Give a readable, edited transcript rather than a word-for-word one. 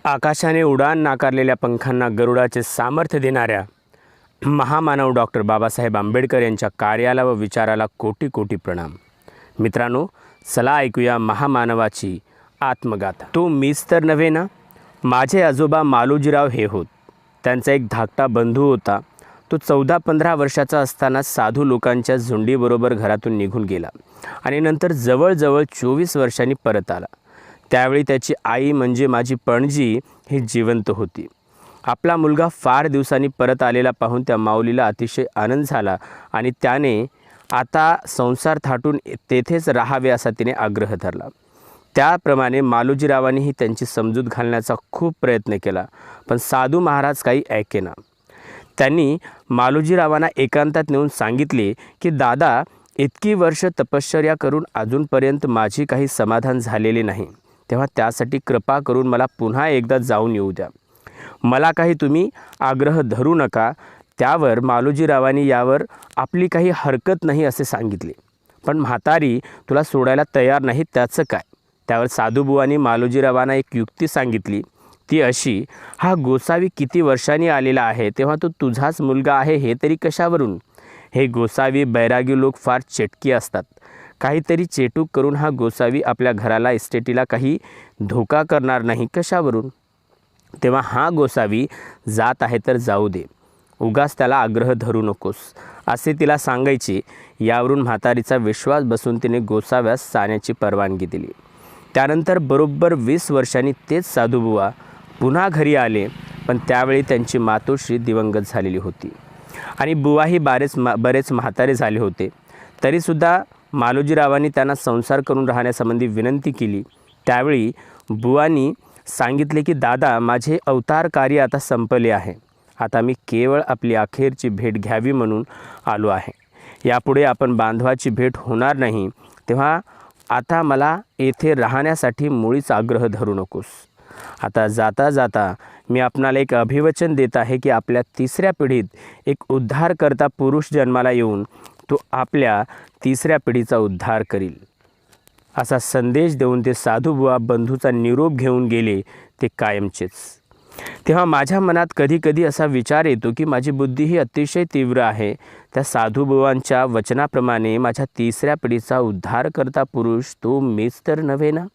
आकाशाने उडान नाकारलेल्या पंखांना गरुडाचे सामर्थ्य देणाऱ्या महामानव डॉक्टर बाबासाहेब आंबेडकर यांच्या कार्याला व विचाराला कोटी कोटी प्रणाम। मित्रांनो, चला ऐकूया महामानवाची आत्मगाथा। तो मीच तर नव्हे ना। माझे आजोबा मालोजीराव हे होत। त्यांचा एक धाकटा बंधू होता। तो 14-15 वर्षाचा असताना साधू लोकांच्या झुंडीबरोबर घरातून निघून गेला आणि नंतर जवळजवळ 24 वर्षांनी परत आला। त्यावेळी त्याची आई म्हणजे माझी पणजी ही जिवंत होती। आपला मुलगा फार दिवसांनी परत आलेला पाहून त्या माऊलीला अतिशय आनंद झाला आणि त्याने आता संसार थाटून तेथेच राहावे असा तिने आग्रह धरला। त्याप्रमाणे मालोजीरावांनीही त्यांची समजूत घालण्याचा खूप प्रयत्न केला, पण साधू महाराज काही ऐकेना। त्यांनी मालोजीरावांना एकांतात नेऊन सांगितले की दादा, इतकी वर्ष तपश्चर्या करून अजूनपर्यंत माझी काही समाधान झालेले नाही, तेव्हा त्यासाठी कृपा करून मला पुन्हा एकदा जाऊन येऊ द्या। मला काही तुम्ही आग्रह धरू नका। त्यावर मालोजीरावांनी यावर आपली काही हरकत नाही असे सांगितले, पण म्हातारी तुला सोडायला तयार नाही त्याचं काय। त्यावर साधूबुवांनी मालोजीरावांना एक युक्ती सांगितली, ती अशी, हा गोसावी किती वर्षांनी आलेला आहे, तेव्हा तो तुझाच मुलगा आहे हे तरी कशावरून। हे गोसावी बैरागी लोक फार चेटकी असतात। काहीतरी चेटूक करून हा गोसावी आपल्या घराला इस्टेटीला काही धोका करणार नाही कशावरून। तेव्हा हा गोसावी जात आहे तर जाऊ दे, उगाच त्याला आग्रह धरू नकोस असे तिला सांगायचे। यावरून म्हातारीचा विश्वास बसून तिने गोसाव्यास जाण्याची परवानगी दिली। त्यानंतर बरोबर 20 वर्षांनी तेच साधूबुवा पुन्हा घरी आले, पण त्यावेळी त्यांची मातोश्री दिवंगत झालेली होती आणि बुवाही बरेच म्हातारे झाले होते। तरीसुद्धा मालोजीरावांनी त्यांना संसार करून राहण्यासंबंधी विनंती केली। त्यावेळी बुवांनी सांगितले की दादा, माझे अवतार कार्य आता संपले आहे। आता मी केवळ आपली अखेरची भेट घ्यावी म्हणून आलो आहे। यापुढे आपण बांधवाची भेट होणार नाही, तेव्हा आता मला येथे राहण्यासाठी मुळीच आग्रह धरू नकोस। आता जाता जाता मी आपणाला एक अभिवचन देत आहे की आपल्या 3ऱ्या पिढीत एक उद्धारकर्ता पुरुष जन्माला येऊन तो आपल्या 3ऱ्या पिढीचा उद्धार करील असा संदेश देऊन ते साधूबुवा बंधूचा निरोप घेऊन गेले, ते कायमचेच। तेव्हा माझ्या मनात कधी कधी असा विचार येतो की माझी बुद्धी ही अतिशय तीव्र आहे। त्या साधूबुवांच्या वचनाप्रमाणे माझ्या 3ऱ्या पिढीचा उद्धारकर्ता पुरुष तो मीच तर नव्हे ना।